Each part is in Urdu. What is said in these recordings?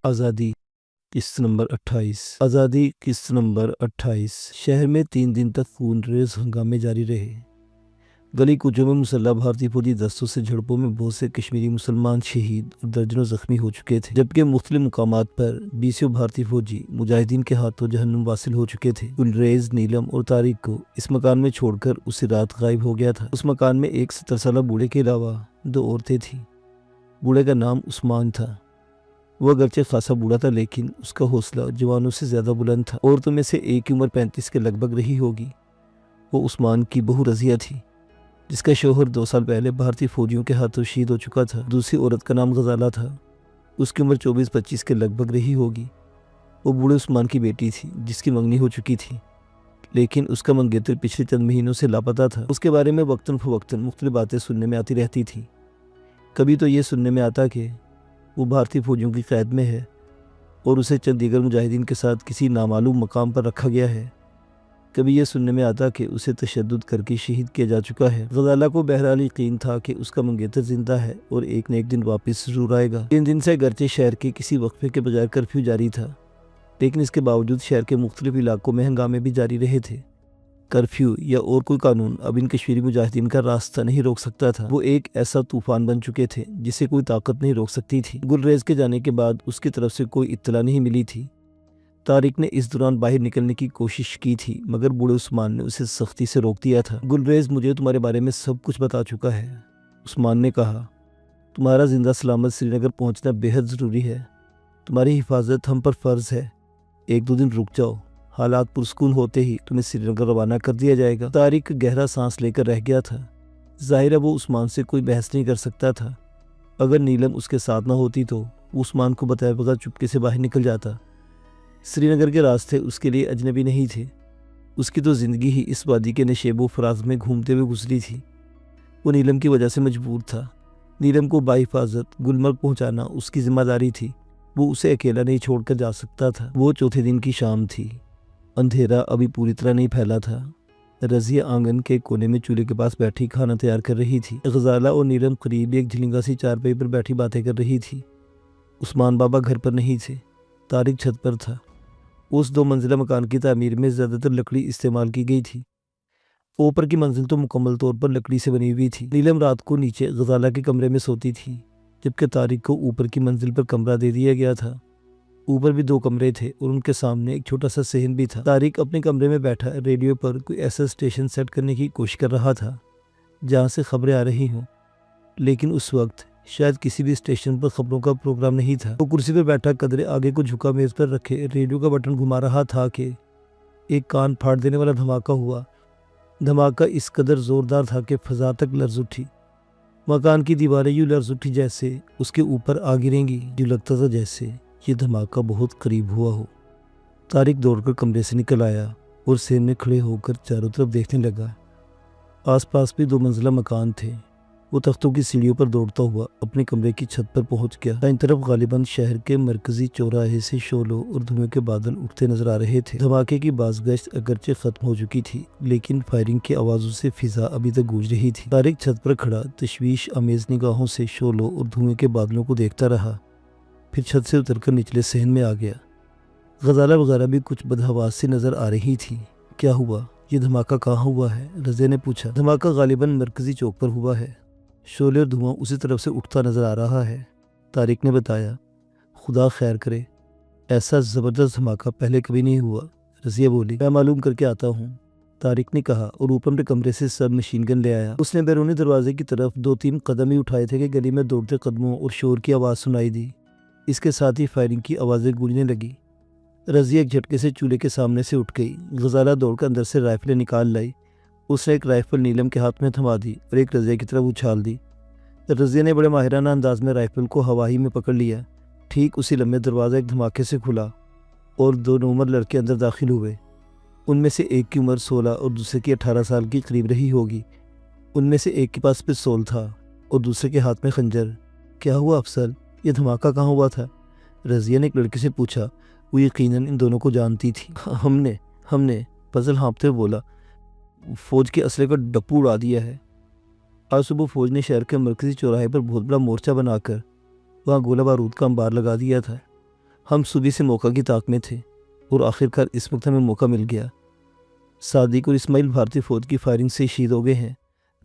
آزادی قسط نمبر 28 آزادی قسط نمبر 28 شہر میں 3 دن تک خون ریز ہنگامے جاری رہے۔ گلی کوچوں میں مسلح بھارتی فوجی دستوں سے جھڑپوں میں بہت سے کشمیری مسلمان شہید اور درجنوں زخمی ہو چکے تھے، جبکہ مختلف مقامات پر 20 بھارتی فوجی مجاہدین کے ہاتھوں جہنم واصل ہو چکے تھے۔ گلریز، نیلم اور طارق کو اس مکان میں چھوڑ کر اسی رات غائب ہو گیا تھا۔ اس مکان میں ایک 70 سالہ بوڑھے کے علاوہ 2 عورتیں تھیں۔ بوڑھے کا نام عثمان تھا۔ وہ اگرچہ خاصا بوڑھا تھا، لیکن اس کا حوصلہ جوانوں سے زیادہ بلند تھا۔ عورتوں میں سے ایک کی عمر 35 کے لگ بھگ رہی ہوگی۔ وہ عثمان کی بہو رضیہ تھی، جس کا شوہر 2 سال پہلے بھارتی فوجیوں کے ہاتھوں شہید ہو چکا تھا۔ دوسری عورت کا نام غزالہ تھا۔ اس کی عمر 24-25 کے لگ بھگ رہی ہوگی۔ وہ بوڑھے عثمان کی بیٹی تھی، جس کی منگنی ہو چکی تھی، لیکن اس کا منگیتر پچھلے چند مہینوں سے لاپتہ تھا۔ اس کے بارے میں وقتاً فوقتاً مختلف باتیں سننے میں آتی رہتی تھیں۔ کبھی تو یہ سننے میں آتا کہ وہ بھارتی فوجیوں کی قید میں ہے اور اسے چند دیگر مجاہدین کے ساتھ کسی نامعلوم مقام پر رکھا گیا ہے۔ کبھی یہ سننے میں آتا کہ اسے تشدد کر کے شہید کیا جا چکا ہے۔ غزالہ کو بہرحال یقین تھا کہ اس کا منگیتر زندہ ہے اور ایک نہ ایک دن واپس ضرور آئے گا۔ 3 دن سے اگرچہ شہر کے کسی وقفے کے بغیر کرفیو جاری تھا، لیکن اس کے باوجود شہر کے مختلف علاقوں میں ہنگامے بھی جاری رہے تھے۔ کرفیو یا اور کوئی قانون اب ان کشمیری مجاہدین کا راستہ نہیں روک سکتا تھا۔ وہ ایک ایسا طوفان بن چکے تھے جسے کوئی طاقت نہیں روک سکتی تھی۔ گلریز کے جانے کے بعد اس کی طرف سے کوئی اطلاع نہیں ملی تھی۔ طارق نے اس دوران باہر نکلنے کی کوشش کی تھی، مگر بوڑھے عثمان نے اسے سختی سے روک دیا تھا۔ گلریز مجھے تمہارے بارے میں سب کچھ بتا چکا ہے، عثمان نے کہا۔ تمہارا زندہ سلامت سری نگر پہنچنا بے حد ضروری ہے۔ تمہاری حفاظت ہم پر فرض ہے۔ 1-2 دن رک جاؤ، حالات پرسکون ہوتے ہی تمہیں سری نگر روانہ کر دیا جائے گا۔ طارق گہرا سانس لے کر رہ گیا تھا۔ ظاہر ہے وہ عثمان سے کوئی بحث نہیں کر سکتا تھا۔ اگر نیلم اس کے ساتھ نہ ہوتی تو وہ عثمان کو بتائے بغیر چپکے سے باہر نکل جاتا۔ سری نگر کے راستے اس کے لیے اجنبی نہیں تھے۔ اس کی تو زندگی ہی اس وادی کے نشیب و فراز میں گھومتے ہوئے گزری تھی۔ وہ نیلم کی وجہ سے مجبور تھا۔ نیلم کو باحفاظت گلمرگ پہنچانا اس کی ذمہ داری تھی۔ وہ اسے اکیلا نہیں چھوڑ کر جا سکتا تھا۔ وہ چوتھے دن کی شام تھی۔ اندھیرا ابھی پوری طرح نہیں پھیلا تھا۔ رضیہ آنگن کے کونے میں چولہے کے پاس بیٹھی کھانا تیار کر رہی تھی۔ غزالہ اور نیلم قریب ایک جھلنگا سی چارپائی پر بیٹھی باتیں کر رہی تھی۔ عثمان بابا گھر پر نہیں تھے۔ طارق چھت پر تھا۔ اس 2 منزلہ مکان کی تعمیر میں زیادہ تر لکڑی استعمال کی گئی تھی۔ اوپر کی منزل تو مکمل طور پر لکڑی سے بنی ہوئی تھی۔ نیلم رات کو نیچے غزالہ کے کمرے میں سوتی تھی، جبکہ طارق کو اوپر کی منزل پر کمرہ دے دیا گیا تھا۔ اوپر بھی 2 کمرے تھے اور ان کے سامنے ایک چھوٹا سا صحن بھی تھا۔ طارق اپنے کمرے میں بیٹھا ریڈیو پر کوئی ایسا اسٹیشن سیٹ کرنے کی کوشش کر رہا تھا جہاں سے خبریں آ رہی ہوں، لیکن اس وقت شاید کسی بھی اسٹیشن پر خبروں کا پروگرام نہیں تھا۔ وہ کرسی پر بیٹھا قدرے آگے کو جھکا میز پر رکھے ریڈیو کا بٹن گھما رہا تھا کہ ایک کان پھاڑ دینے والا دھماکہ ہوا۔ دھماکہ اس قدر زوردار تھا کہ فضا تک لرز اٹھی۔ مکان کی دیواریں یوں لرز اٹھی جیسے اس کے اوپر آ گریں گی۔ جو لگتا تھا جیسے یہ دھماکہ بہت قریب ہوا ہو۔ طارق دوڑ کر کمرے سے نکل آیا اور صحن میں کھڑے ہو کر چاروں طرف دیکھنے لگا۔ آس پاس بھی 2 منزلہ مکان تھے۔ وہ تختوں کی سیڑھیوں پر دوڑتا ہوا اپنے کمرے کی چھت پر پہنچ گیا۔ دائیں طرف غالباً شہر کے مرکزی چوراہے سے شعلوں اور دھوئیں کے بادل اٹھتے نظر آ رہے تھے۔ دھماکے کی بازگشت اگرچہ ختم ہو چکی تھی، لیکن فائرنگ کی آوازوں سے فضا ابھی تک گونج رہی تھی۔ طارق چھت پر کھڑا تشویش آمیز نگاہوں سے شعلوں اور دھوئیں کے بادلوں کو دیکھتا رہا، پھر چھت سے اتر کر نچلے صحن میں آ گیا۔ غزالہ وغیرہ بھی کچھ بدحواس سی نظر آ رہی تھی۔ کیا ہوا؟ یہ دھماکہ کہاں ہوا ہے؟ رضیہ نے پوچھا۔ دھماکہ غالباً مرکزی چوک پر ہوا ہے۔ شعلے اور دھواں اسی طرف سے اٹھتا نظر آ رہا ہے، طارق نے بتایا۔ خدا خیر کرے، ایسا زبردست دھماکہ پہلے کبھی نہیں ہوا، رضیہ بولی۔ میں معلوم کر کے آتا ہوں، طارق نے کہا اور اوپر کے کمرے سے سب مشین گن لے آیا۔ اس نے بیرونی دروازے کی طرف 2-3 قدم ہی اٹھائے تھے کہ گلی میں دوڑتے قدموں اور شور کی آواز سنائی دی۔ اس کے ساتھ ہی فائرنگ کی آوازیں گونجنے لگی۔ رضیہ ایک جھٹکے سے چولہے کے سامنے سے اٹھ گئی۔ غزالہ دوڑ کر اندر سے رائفلیں نکال لائی۔ اس نے ایک رائفل نیلم کے ہاتھ میں تھما دی اور ایک رضیہ کی طرف اچھال دی۔ رضیہ نے بڑے ماہرانہ انداز میں رائفل کو ہوائی میں پکڑ لیا۔ ٹھیک اسی لمحے دروازہ ایک دھماکے سے کھلا اور 2 نوعمر لڑکے اندر داخل ہوئے۔ ان میں سے ایک کی عمر 16 اور دوسرے کی 18 سال کی قریب رہی ہوگی۔ ان میں سے ایک کے پاس پستول تھا اور دوسرے کے ہاتھ میں خنجر۔ کیا ہوا افسر؟ یہ دھماکہ کہاں ہوا تھا؟ رضیہ نے ایک لڑکے سے پوچھا۔ وہ یقیناً ان دونوں کو جانتی تھی۔ ہم نے فضل ہانپتے ہوئے بولا، فوج کے اسلحے کا ڈپو اڑا دیا ہے۔ آج صبح فوج نے شہر کے مرکزی چوراہے پر بہت بڑا مورچہ بنا کر وہاں گولہ بارود کا انبار لگا دیا تھا۔ ہم صبح سے موقع کی طاق میں تھے اور آخرکار اس وقت ہمیں موقع مل گیا۔ صادق اور اسماعیل بھارتی فوج کی فائرنگ سے شہید ہو گئے ہیں۔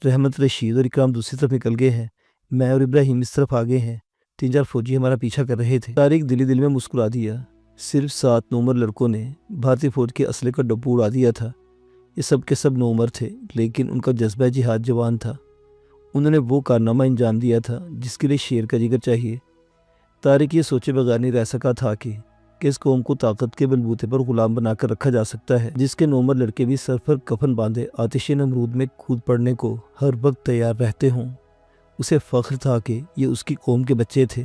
رحمت، رشید اور اکرام دوسری طرف نکل گئے ہیں۔ میں اور ابراہیم اس طرف آگے ہیں۔ 3-4 فوجی ہمارا پیچھا کر رہے تھے۔ طارق دل میں مسکرا دیا۔ صرف 7 نومر لڑکوں نے بھارتی فوج کے اسلحے کا ڈبو اڑا دیا تھا۔ یہ سب کے سب نومر تھے، لیکن ان کا جذبہ جہاد جوان تھا۔ انہوں نے وہ کارنامہ انجام دیا تھا جس کے لیے شیر کا جگر چاہیے۔ طارق یہ سوچے بغیر نہیں رہ سکا تھا کہ اس قوم کو طاقت کے بلبوتے پر غلام بنا کر رکھا جا سکتا ہے، جس کے نومر لڑکے بھی سر پر کفن باندھے آتش نمرود میں کود پڑنے کو ہر وقت تیار رہتے ہوں۔ اسے فخر تھا کہ یہ اس کی قوم کے بچے تھے۔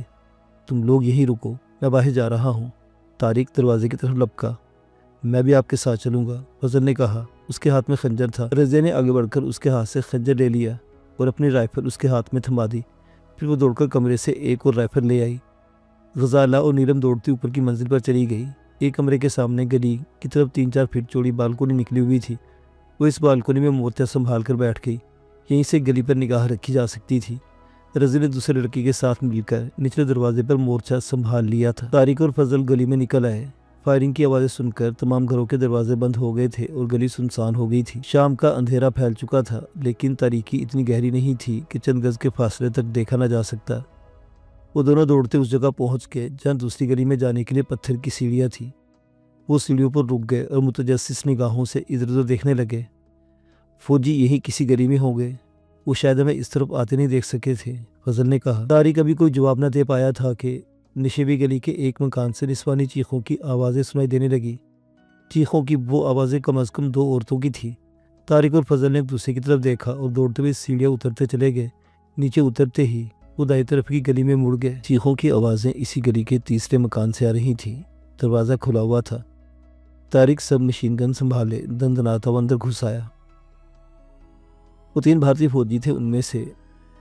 تم لوگ یہی رکو، میں باہر جا رہا ہوں۔ طارق دروازے کی طرف لپکا۔ میں بھی آپ کے ساتھ چلوں گا، فضل نے کہا۔ اس کے ہاتھ میں خنجر تھا۔ رضیہ نے آگے بڑھ کر اس کے ہاتھ سے خنجر لے لیا اور اپنی رائفل اس کے ہاتھ میں تھما دی۔ پھر وہ دوڑ کر کمرے سے ایک اور رائفل لے آئی۔ غزالہ اور نیلم دوڑتی اوپر کی منزل پر چلی گئی۔ ایک کمرے کے سامنے گلی کی طرف 3-4 فٹ چوڑی بالکونی نکلی ہوئی تھی۔ وہ اس بالکونی میں مورچہ سنبھال کر بیٹھ گئی۔ یہیں سے گلی پر نگاہ رکھی جا سکتی تھی۔ رضی نے دوسرے لڑکی کے ساتھ مل کر نچلے دروازے پر مورچہ سنبھال لیا تھا۔ طارق اور فضل گلی میں نکل آئے۔ فائرنگ کی آوازیں سن کر تمام گھروں کے دروازے بند ہو گئے تھے اور گلی سنسان ہو گئی تھی۔ شام کا اندھیرا پھیل چکا تھا، لیکن تاریکی اتنی گہری نہیں تھی کہ چند گز کے فاصلے تک دیکھا نہ جا سکتا۔ وہ دونوں دوڑتے اس جگہ پہنچ گئے جہاں دوسری گلی میں جانے کے لیے پتھر کی سیڑھیاں تھیں۔ وہ سیڑھیوں پر رک گئے اور متجسس نگاہوں سے ادھر ادھر دیکھنے لگے۔ فوجی یہی کسی گلی میں ہوں گے، وہ شاید ہمیں اس طرف آتے نہیں دیکھ سکے تھے، فضل نے کہا۔ طارق ابھی کوئی جواب نہ دے پایا تھا کہ نشیبی گلی کے ایک مکان سے نسوانی چیخوں کی آوازیں سنائی دینے لگی۔ چیخوں کی وہ آوازیں کم از کم 2 عورتوں کی تھیں۔ طارق اور فضل نے ایک دوسرے کی طرف دیکھا اور دوڑتے ہوئے سیڑھیاں اترتے چلے گئے۔ نیچے اترتے ہی وہ دائیں طرف کی گلی میں مڑ گئے۔ چیخوں کی آوازیں اسی گلی کے تیسرے مکان سے آ رہی تھیں۔ دروازہ کھلا ہوا تھا۔ طارق سب مشین گن سنبھالے دندناتا ہوا اندر گھس آیا۔ وہ 3 بھارتی فوجی تھے۔ ان میں سے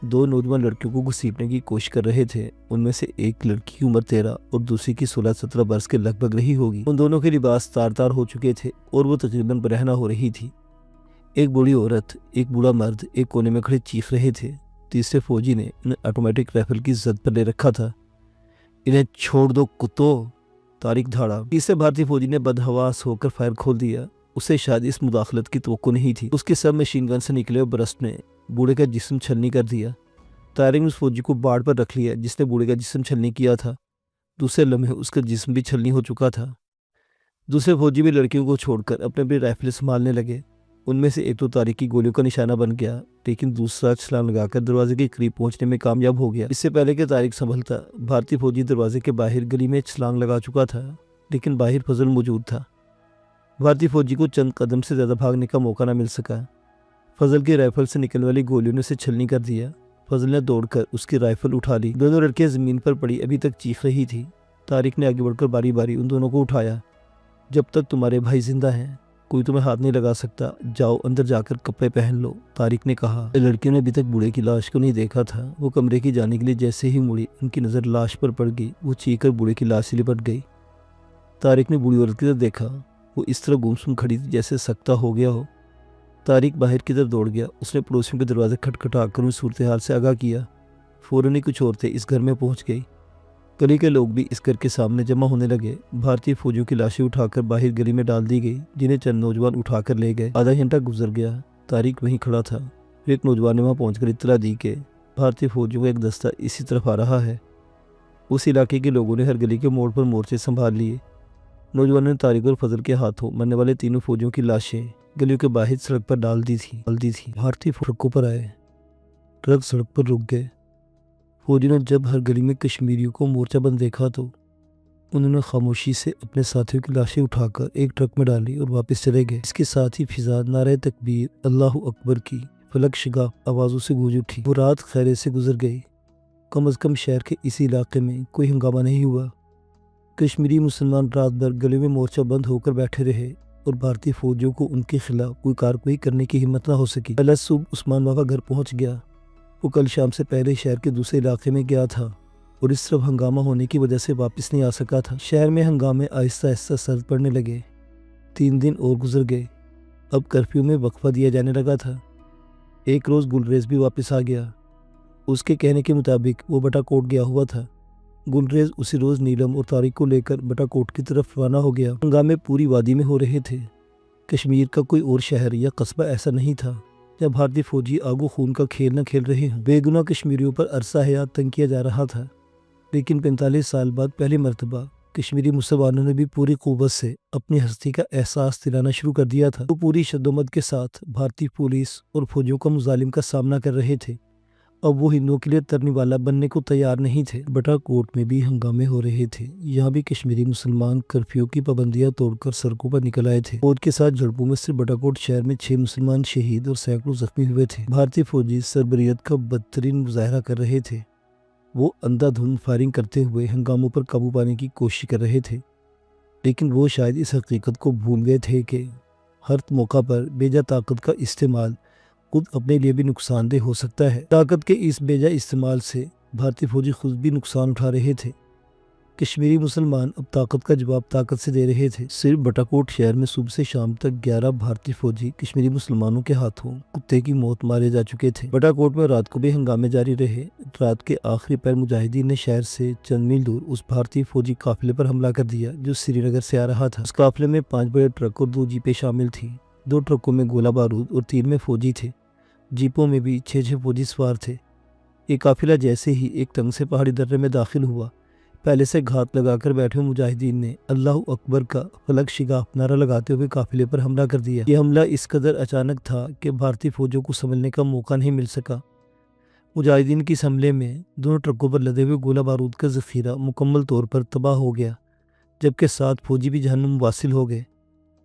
2 نوجوان لڑکیوں کو گھسیٹنے کی کوشش کر رہے تھے۔ ان میں سے ایک لڑکی کی عمر 13 اور دوسری کی 16-17 برس کے لگ بھگ رہی ہوگی۔ ان دونوں کے لباس تار تار ہو چکے تھے اور وہ تقریباً برہنہ ہو رہی تھی۔ ایک بوڑھی عورت، ایک بوڑھا مرد ایک کونے میں کھڑے چیخ رہے تھے۔ تیسرے فوجی نے انہیں آٹومیٹک رائفل کی زد پر لے رکھا تھا۔ انہیں چھوڑ دو کتو، طارق دھاڑا۔ تیسرے بھارتی فوجی نے بدحواس ہو کر فائر کھول دیا۔ اسے شاید اس مداخلت کی توقع نہیں تھی۔ اس کے سب مشین گن سے نکلے اور برسٹ نے بوڑھے کا جسم چھلنی کر دیا۔ طارق نے اس فوجی کو باڑ پر رکھ لیا جس نے بوڑھے کا جسم چھلنی کیا تھا۔ دوسرے لمحے اس کا جسم بھی چھلنی ہو چکا تھا۔ دوسرے فوجی بھی لڑکیوں کو چھوڑ کر اپنے اپنی رائفلیں سنبھالنے لگے۔ ان میں سے ایک تو طارق کی گولیوں کا نشانہ بن گیا، لیکن دوسرا چھلانگ لگا کر دروازے کے قریب پہنچنے میں کامیاب ہو گیا۔ اس سے پہلے کہ طارق سنبھلتا، بھارتی فوجی دروازے کے باہر گلی میں چھلانگ لگا چکا تھا، لیکن باہر فضل موجود تھا۔ بھارتی فوجی کو چند قدم سے زیادہ بھاگنے کا موقع نہ مل سکا۔ فضل کی رائفل سے نکلنے والی گولیوں نے اسے چھلنی کر دیا۔ فضل نے دوڑ کر اس کی رائفل اٹھا لی۔ دونوں لڑکیاں زمین پر پڑی ابھی تک چیخ رہی تھی۔ طارق نے آگے بڑھ کر باری باری ان دونوں کو اٹھایا۔ جب تک تمہارے بھائی زندہ ہیں کوئی تمہیں ہاتھ نہیں لگا سکتا، جاؤ اندر جا کر کپڑے پہن لو، طارق نے کہا۔ لڑکیوں نے ابھی تک بوڑھے کی لاش کو نہیں دیکھا تھا۔ وہ کمرے کی جانے کے لیے جیسے ہی مڑی ان کی نظر لاش پر پڑ گئی۔ وہ چیخ کر بوڑھے کی لاش سے لپٹ گئی۔ طارق نے بوڑھی عورت کی طرف دیکھا۔ وہ اس طرح گمسم کھڑی تھی جیسے سکتہ ہو گیا ہو۔ طارق باہر کی طرف دوڑ گیا۔ اس نے پڑوسیوں کے دروازے کھٹکھٹا کر ان صورتحال سے آگاہ کیا۔ فوراً ہی کچھ عورتیں اس گھر میں پہنچ گئی۔ گلی کے لوگ بھی اس گھر کے سامنے جمع ہونے لگے۔ بھارتی فوجیوں کی لاشیں اٹھا کر باہر گلی میں ڈال دی گئی، جنہیں چند نوجوان اٹھا کر لے گئے۔ آدھا گھنٹہ گزر گیا۔ طارق وہیں کھڑا تھا۔ پھر ایک نوجوان نے وہاں پہنچ کر اطلاع دی کہ بھارتی فوجیوں کا ایک دستہ اسی طرف آ رہا ہے۔ اس علاقے کے لوگوں نے ہر گلی کے موڑ پر مورچے سنبھال لیے۔ نوجوانوں نے طارق اور فضل کے ہاتھوں مرنے والے تینوں فوجیوں کی لاشیں گلیوں کے باہر سڑک پر ڈال دی تھی۔ بھارتی ٹرکوں پر آئے۔ ٹرک سڑک پر رک گئے۔ فوجیوں نے جب ہر گلی میں کشمیریوں کو مورچہ بند دیکھا تو انہوں نے خاموشی سے اپنے ساتھیوں کی لاشیں اٹھا کر ایک ٹرک میں ڈالی اور واپس چلے گئے۔ اس کے ساتھ ہی فضا نعرہ تکبیر، اللہ اکبر کی فلک شگاف آوازوں سے گونج اٹھی۔ وہ رات خیرے سے گزر گئی۔ کم از کم شہر کے اسی علاقے میں کوئی ہنگامہ نہیں ہوا۔ کشمیری مسلمان رات بھر گلیوں میں مورچہ بند ہو کر بیٹھے رہے اور بھارتی فوجیوں کو ان کے خلاف کوئی کارروائی کرنے کی ہمت نہ ہو سکی۔ پہلا صبح عثمان بابا گھر پہنچ گیا۔ وہ کل شام سے پہلے شہر کے دوسرے علاقے میں گیا تھا اور اس طرف ہنگامہ ہونے کی وجہ سے واپس نہیں آ سکا تھا۔ شہر میں ہنگامے آہستہ آہستہ سرد پڑنے لگے۔ 3 دن اور گزر گئے۔ اب کرفیو میں وقفہ دیا جانے لگا تھا۔ ایک روز گلریز بھی واپس آ گیا۔ اس کے کہنے کے مطابق وہ بٹا کوٹ گیا ہوا تھا۔ گلریز اسی روز نیلم اور طارق کو لے کر بٹاکوٹ کی طرف روانہ ہو گیا۔ ہنگامے پوری وادی میں ہو رہے تھے۔ کشمیر کا کوئی اور شہر یا قصبہ ایسا نہیں تھا جہاں بھارتی فوجی آگ و خون کا کھیل نہ کھیل رہے ہوں۔ بے گناہ کشمیریوں پر عرصہ حیات تنگ کیا جا رہا تھا، لیکن 45 سال بعد پہلی مرتبہ کشمیری مسلمانوں نے بھی پوری قوت سے اپنی ہستی کا احساس دلانا شروع کر دیا تھا۔ وہ پوری شدت کے ساتھ بھارتی پولیس اور فوجیوں کا مظالم کا سامنا کر رہے تھے۔ اب وہ ہندوؤں کے لیے ترنے والا بننے کو تیار نہیں تھے۔ بٹاکوٹ میں بھی ہنگامے ہو رہے تھے۔ یہاں بھی کشمیری مسلمان کرفیو کی پابندیاں توڑ کر سڑکوں پر نکل آئے تھے۔ فوج کے ساتھ جھڑپوں میں صرف بٹاکوٹ شہر میں 6 مسلمان شہید اور سینکڑوں زخمی ہوئے تھے۔ بھارتی فوجی سربریت کا بدترین مظاہرہ کر رہے تھے۔ وہ اندھا دھند فائرنگ کرتے ہوئے ہنگاموں پر قابو پانے کی کوشش کر رہے تھے، لیکن وہ شاید اس حقیقت کو بھول گئے تھے کہ ہر موقع پر بیجا طاقت کا استعمال خود اپنے لیے بھی نقصان دہ ہو سکتا ہے۔ طاقت کے اس بیجا استعمال سے بھارتی فوجی خود بھی نقصان اٹھا رہے تھے۔ کشمیری مسلمان اب طاقت کا جواب طاقت سے دے رہے تھے۔ صرف بٹاکوٹ شہر میں صبح سے شام تک 11 بھارتی فوجی کشمیری مسلمانوں کے ہاتھوں کتے کی موت مارے جا چکے تھے۔ بٹاکوٹ میں رات کو بھی ہنگامے جاری رہے۔ رات کے آخری پہر مجاہدین نے شہر سے چند میل دور اس بھارتی فوجی قافلے پر حملہ کر دیا جو سری نگر سے آ رہا تھا۔ اس قافلے میں 5 بڑے ٹرک اور 2 جیپیں شامل تھیں۔ 2 ٹرکوں میں گولہ بارود اور 3 میں فوجی تھے۔ جیپوں میں بھی 6 فوجی سوار تھے۔ یہ قافلہ جیسے ہی ایک تنگ سے پہاڑی درے میں داخل ہوا، پہلے سے گھات لگا کر بیٹھے مجاہدین نے اللہ اکبر کا فلک شگاف نعرہ لگاتے ہوئے قافلے پر حملہ کر دیا۔ یہ حملہ اس قدر اچانک تھا کہ بھارتی فوجوں کو سنبھلنے کا موقع نہیں مل سکا۔ مجاہدین کی اس حملے میں دونوں ٹرکوں پر لدے ہوئے گولہ بارود کا ذخیرہ مکمل طور پر تباہ ہو گیا، جبکہ 7 فوجی بھی جہنم واصل ہو گئے۔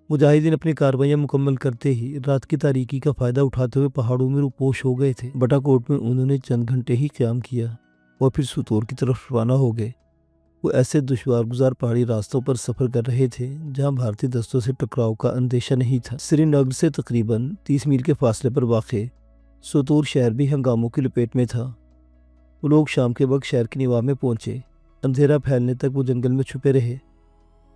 مجاہدین اپنی کارروائیاں مکمل کرتے ہی رات کی تاریکی کا فائدہ اٹھاتے ہوئے پہاڑوں میں روپوش ہو گئے تھے۔ بٹاکوٹ میں انہوں نے چند گھنٹے ہی قیام کیا اور پھر ستور کی طرف روانہ ہو گئے۔ وہ ایسے دشوار گزار پہاڑی راستوں پر سفر کر رہے تھے جہاں بھارتی دستوں سے ٹکراؤ کا اندیشہ نہیں تھا۔ سری نگر سے تقریباً 30 میل کے فاصلے پر واقع ستور شہر بھی ہنگاموں کی لپیٹ میں تھا۔ وہ لوگ شام کے وقت شہر کی نواح میں پہنچے۔ اندھیرا پھیلنے تک وہ جنگل میں چھپے رہے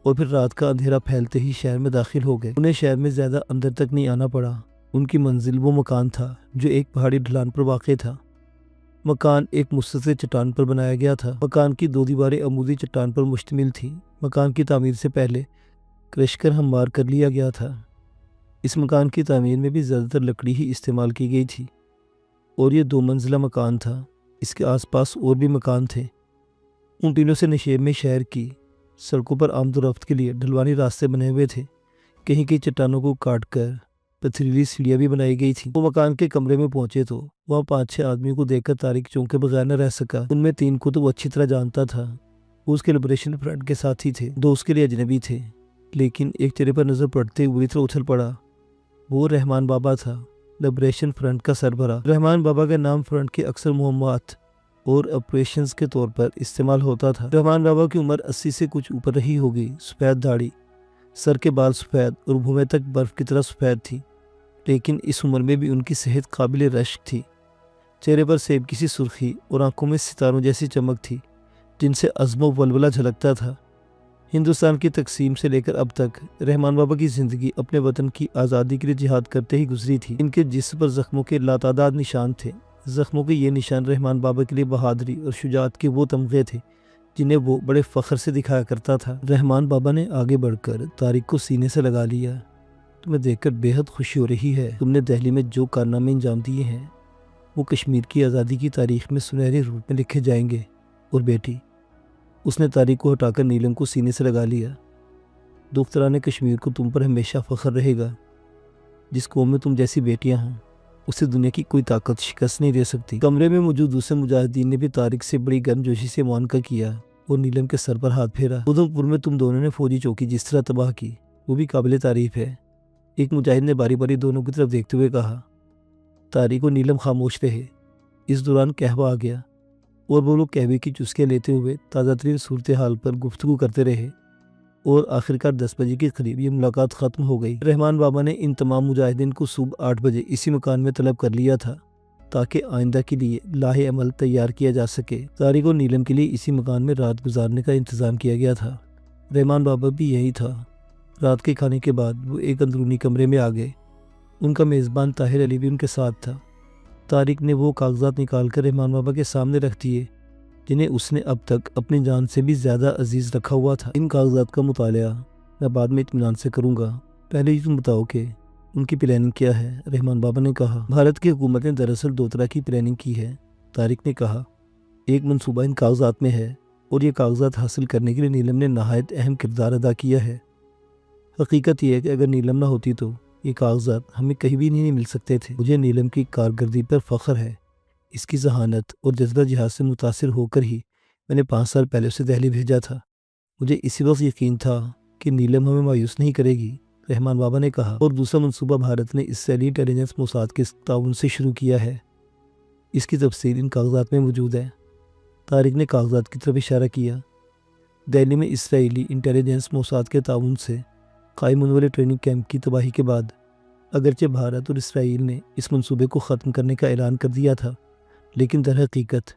اور پھر رات کا اندھیرا پھیلتے ہی شہر میں داخل ہو گئے۔ انہیں شہر میں زیادہ اندر تک نہیں آنا پڑا۔ ان کی منزل وہ مکان تھا جو ایک پہاڑی ڈھلان پر واقع تھا۔ مکان ایک مستطیل چٹان پر بنایا گیا تھا۔ مکان کی 2 دیواریں عمودی چٹان پر مشتمل تھیں۔ مکان کی تعمیر سے پہلے کرشکر ہموار کر لیا گیا تھا۔ اس مکان کی تعمیر میں بھی زیادہ تر لکڑی ہی استعمال کی گئی تھی اور یہ 2 منزلہ مکان تھا۔ اس کے آس پاس اور بھی مکان تھے۔ ان ٹینوں سے نشیب میں شہر کی سڑکوں پر آمد و رفت کے لیے ڈھلوانی راستے بنے ہوئے تھے۔ کہیں کہیں چٹانوں کو کاٹ کر پتھریلی سیڑھیاں بھی بنائی گئی تھیں۔ وہ مکان کے کمرے میں پہنچے تو وہاں 5-6 آدمیوں کو دیکھ کر طارق چونکے بغیر نہ رہ سکا۔ ان میں 3 کو تو وہ اچھی طرح جانتا تھا۔ وہ اس کے لبریشن فرنٹ کے ساتھی تھے، 2 اس کے لیے اجنبی تھے، لیکن ایک چہرے پر نظر پڑتے بری طرح اچھل پڑا۔ وہ رحمان بابا تھا، لبریشن فرنٹ کا سربراہ۔ رحمان بابا کا نام فرنٹ کے اکثر مہمات اور آپریشنز کے طور پر استعمال ہوتا تھا۔ رحمان بابا کی عمر 80 سے کچھ اوپر رہی ہوگی۔ سفید داڑھی، سر کے بال سفید اور بھویں تک برف کی طرح سفید تھی، لیکن اس عمر میں بھی ان کی صحت قابل رشک تھی۔ چہرے پر سیب کی سی سرخی اور آنکھوں میں ستاروں جیسی چمک تھی جن سے عزم و ولولہ جھلکتا تھا۔ ہندوستان کی تقسیم سے لے کر اب تک رحمان بابا کی زندگی اپنے وطن کی آزادی کے لیے جہاد کرتے ہی گزری تھی۔ ان کے جسم پر زخموں کے لاتعداد نشان تھے۔ زخموں کے یہ نشان رحمان بابا کے لیے بہادری اور شجاعت کے وہ تمغے تھے جنہیں وہ بڑے فخر سے دکھایا کرتا تھا۔ رحمان بابا نے آگے بڑھ کر طارق کو سینے سے لگا لیا۔ تمہیں دیکھ کر بے حد خوشی ہو رہی ہے۔ تم نے دہلی میں جو کارنامے انجام دیے ہیں وہ کشمیر کی آزادی کی تاریخ میں سنہرے روپ میں لکھے جائیں گے۔ اور بیٹی، اس نے طارق کو ہٹا کر نیلم کو سینے سے لگا لیا، دختران کشمیر کو تم پر ہمیشہ فخر رہے گا۔ جس قوم میں تم جیسی بیٹیاں ہوں اسے دنیا کی کوئی طاقت شکست نہیں دے سکتی۔ کمرے میں موجود دوسرے مجاہدین نے بھی طارق سے بڑی گرم جوشی سے معانقہ کیا اور نیلم کے سر پر ہاتھ پھیرا۔ ادھم پور میں تم دونوں نے فوجی چوکی جس طرح تباہ کی وہ بھی قابل تعریف ہے۔ ایک مجاہد نے باری باری دونوں کی طرف دیکھتے ہوئے کہا۔ طارق و نیلم خاموش رہے۔ اس دوران قہوہ آ گیا اور وہ لوگ قہوے کی چسکیاں لیتے ہوئے تازہ ترین صورتحال پر گفتگو کرتے رہے اور آخرکار 10 بجے کے قریب یہ ملاقات ختم ہو گئی۔ رحمان بابا نے ان تمام مجاہدین کو صبح 8 بجے اسی مکان میں طلب کر لیا تھا تاکہ آئندہ کے لیے لاہ عمل تیار کیا جا سکے۔ طارق اور نیلم کے لیے اسی مکان میں رات گزارنے کا انتظام کیا گیا تھا۔ رحمان بابا بھی یہی تھا۔ رات کے کھانے کے بعد وہ ایک اندرونی کمرے میں آ گئے۔ ان کا میزبان طاہر علی بھی ان کے ساتھ تھا۔ طارق نے وہ کاغذات نکال کر رحمان بابا کے سامنے رکھ دیے جنہیں اس نے اب تک اپنی جان سے بھی زیادہ عزیز رکھا ہوا تھا۔ ان کاغذات کا مطالعہ میں بعد میں اطمینان سے کروں گا، پہلے یہ تم بتاؤ کہ ان کی پلاننگ کیا ہے؟ رحمان بابا نے کہا۔ بھارت کی حکومت نے دراصل 2 طرح کی پلاننگ کی ہے، طارق نے کہا۔ ایک منصوبہ ان کاغذات میں ہے اور یہ کاغذات حاصل کرنے کے لیے نیلم نے نہایت اہم کردار ادا کیا ہے۔ حقیقت یہ ہے کہ اگر نیلم نہ ہوتی تو یہ کاغذات ہمیں کہیں بھی نہیں مل سکتے تھے۔ مجھے نیلم کی کارکردگی پر فخر ہے، اس کی ذہانت اور جذبہ جہاد سے متاثر ہو کر ہی میں نے 5 سال پہلے اسے دہلی بھیجا تھا۔ مجھے اسی وقت یقین تھا کہ نیلم ہمیں مایوس نہیں کرے گی، رحمان بابا نے کہا۔ اور دوسرا منصوبہ بھارت نے اسرائیلی انٹیلیجنس موساد کے تعاون سے شروع کیا ہے، اس کی تفصیل ان کاغذات میں موجود ہے۔ طارق نے کاغذات کی طرف اشارہ کیا۔ دہلی میں اسرائیلی انٹیلیجنس موساد کے تعاون سے قائم ہونے والے ٹریننگ کیمپ کی تباہی کے بعد اگرچہ بھارت اور اسرائیل نے اس منصوبے کو ختم کرنے کا اعلان کر دیا تھا، لیکن در حقیقت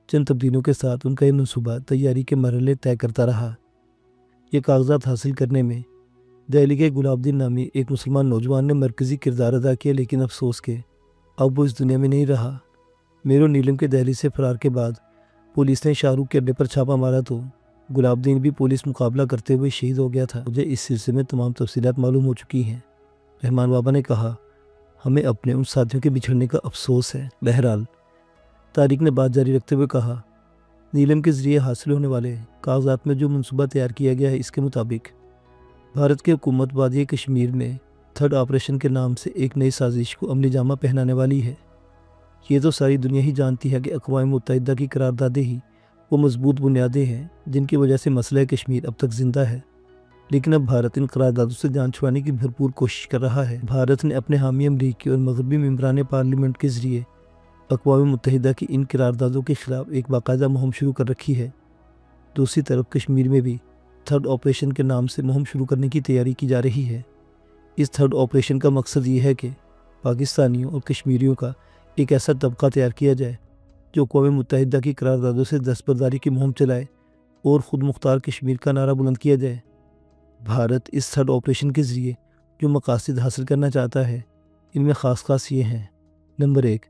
چند تبدیلیوں کے ساتھ ان کا یہ منصوبہ تیاری کے مرحلے طے کرتا رہا۔ یہ کاغذات حاصل کرنے میں دہلی کے گلاب الدین نامی ایک مسلمان نوجوان نے مرکزی کردار ادا کیا، لیکن افسوس کہ اب وہ اس دنیا میں نہیں رہا۔ میرے اور نیلم کے دہلی سے فرار کے بعد پولیس نے شاہ رخ کے اڈے پر چھاپا مارا تو گلاب الدین بھی پولیس مقابلہ کرتے ہوئے شہید ہو گیا تھا۔ مجھے اس سلسلے میں تمام تفصیلات معلوم ہو چکی ہیں، رحمان بابا نے کہا۔ ہمیں اپنے ان ساتھیوں کے بچھڑنے کا افسوس ہے۔ بہرحال طارق نے بات جاری رکھتے ہوئے کہا، نیلم کے ذریعے حاصل ہونے والے کاغذات میں جو منصوبہ تیار کیا گیا ہے، اس کے مطابق بھارت کی حکومت وادی کشمیر میں 3rd آپریشن کے نام سے ایک نئی سازش کو عملی جامہ پہنانے والی ہے۔ یہ تو ساری دنیا ہی جانتی ہے کہ اقوام متحدہ کی قراردادیں ہی وہ مضبوط بنیادیں ہیں جن کی وجہ سے مسئلہ کشمیر اب تک زندہ ہے، لیکن اب بھارت ان قراردادوں سے جان چھڑانے کی بھرپور کوشش کر رہا ہے۔ بھارت نے اپنے حامی امریکی اور مغربی ممبران پارلیمنٹ کے ذریعے اقوام متحدہ کی ان قراردادوں کے خلاف ایک باقاعدہ مہم شروع کر رکھی ہے۔ دوسری طرف کشمیر میں بھی 3rd آپریشن کے نام سے مہم شروع کرنے کی تیاری کی جا رہی ہے۔ اس 3rd آپریشن کا مقصد یہ ہے کہ پاکستانیوں اور کشمیریوں کا ایک ایسا طبقہ تیار کیا جائے جو اقوام متحدہ کی قراردادوں سے دستبرداری کی مہم چلائے اور خود مختار کشمیر کا نعرہ بلند کیا جائے۔ بھارت اس 3rd آپریشن کے ذریعے جو مقاصد حاصل کرنا چاہتا ہے، ان میں خاص یہ ہیں۔ نمبر 1،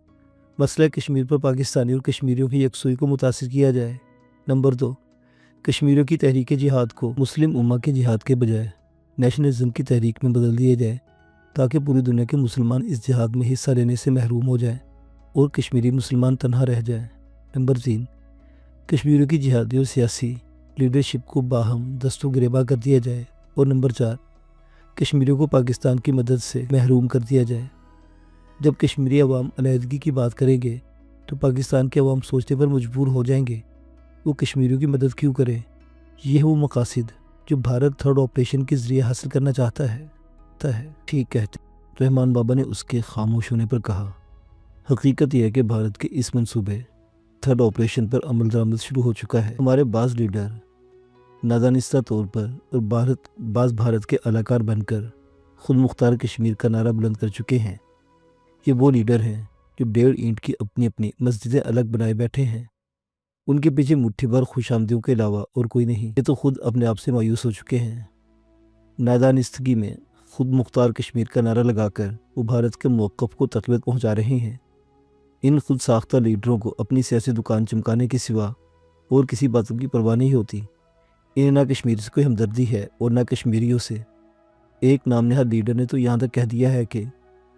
مسئلہ کشمیر پر پاکستانی اور کشمیریوں کی یکسوئی کو متاثر کیا جائے۔ نمبر 2، کشمیریوں کی تحریک جہاد کو مسلم امہ کے جہاد کے بجائے نیشنلزم کی تحریک میں بدل دیا جائے تاکہ پوری دنیا کے مسلمان اس جہاد میں حصہ لینے سے محروم ہو جائیں اور کشمیری مسلمان تنہا رہ جائیں۔ نمبر 3، کشمیریوں کی جہادی اور سیاسی لیڈرشپ کو باہم دست و گریباں کر دیا جائے۔ اور نمبر 4، کشمیریوں کو پاکستان کی مدد سے محروم کر دیا جائے۔ جب کشمیری عوام علیحدگی کی بات کریں گے تو پاکستان کے عوام سوچنے پر مجبور ہو جائیں گے، وہ کشمیریوں کی مدد کیوں کریں؟ یہ وہ مقاصد جو بھارت 3rd آپریشن کے ذریعے حاصل کرنا چاہتا ہے۔ ٹھیک کہتے رحمان بابا نے اس کے خاموش ہونے پر کہا۔ حقیقت یہ ہے کہ بھارت کے اس منصوبے 3rd آپریشن پر عمل درآمد شروع ہو چکا ہے۔ ہمارے بعض لیڈر نادانستہ طور پر اور بعض بھارت کے اعلیٰ بن کر خود مختار کشمیر کا نعرہ بلند کر چکے ہیں۔ یہ وہ لیڈر ہیں جو 1.5 اینٹ کی اپنی مسجدیں الگ بنائے بیٹھے ہیں۔ ان کے پیچھے مٹھی بھر خوش آمدیوں کے علاوہ اور کوئی نہیں۔ یہ تو خود اپنے آپ سے مایوس ہو چکے ہیں۔ نادانستگی میں خود مختار کشمیر کا نعرہ لگا کر وہ بھارت کے موقف کو تقویت پہنچا رہے ہیں۔ ان خود ساختہ لیڈروں کو اپنی سیاسی دکان چمکانے کے سوا اور کسی باتوں کی پرواہ نہیں ہوتی۔ انہیں نہ کشمیر سے کوئی ہمدردی ہے اور نہ کشمیریوں سے۔ ایک نام نہاد لیڈر نے تو یہاں تک کہہ دیا ہے کہ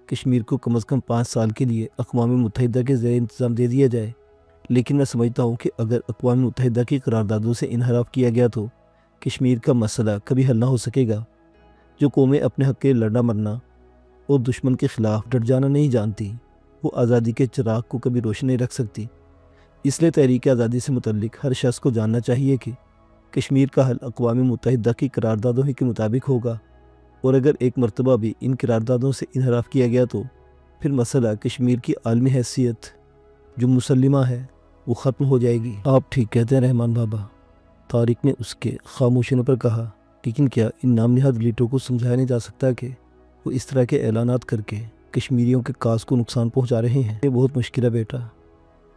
کشمیر کو کم از کم 5 سال کے لیے اقوام متحدہ کے زیر انتظام دے دیا جائے، لیکن میں سمجھتا ہوں کہ اگر اقوام متحدہ کی قراردادوں سے انحراف کیا گیا تو کشمیر کا مسئلہ کبھی حل نہ ہو سکے گا۔ جو قومیں اپنے حق کے لڑنا مرنا اور دشمن کے خلاف ڈٹ جانا نہیں جانتی، وہ آزادی کے چراغ کو کبھی روشن نہیں رکھ سکتی۔ اس لیے تحریک آزادی سے متعلق ہر شخص کو جاننا چاہیے کہ کشمیر کا حل اقوام متحدہ کی قراردادوں ہی کے مطابق ہوگا، اور اگر ایک مرتبہ بھی ان قراردادوں سے انحراف کیا گیا تو پھر مسئلہ کشمیر کی عالمی حیثیت جو مسلمہ ہے وہ ختم ہو جائے گی۔ آپ ٹھیک کہتے ہیں رحمان بابا، طارق نے اس کے خاموش ہونے پر کہا۔ لیکن کیا ان نام نہاد لیڈروں کو سمجھایا نہیں جا سکتا کہ وہ اس طرح کے اعلانات کر کے کشمیریوں کے کاز کو نقصان پہنچا رہے ہیں؟ یہ بہت مشکل ہے بیٹا،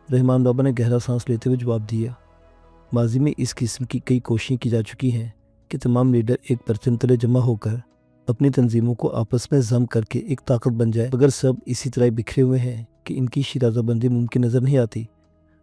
رحمان بابا نے گہرا سانس لیتے ہوئے جواب دیا۔ ماضی میں اس قسم کی کئی کوششیں کی جا چکی ہیں کہ تمام لیڈر ایک پرچم تلے جمع ہو کر اپنی تنظیموں کو آپس میں ضم کر کے ایک طاقت بن جائے، مگر سب اسی طرح بکھرے ہوئے ہیں کہ ان کی شیرازہ بندی ممکن نظر نہیں آتی۔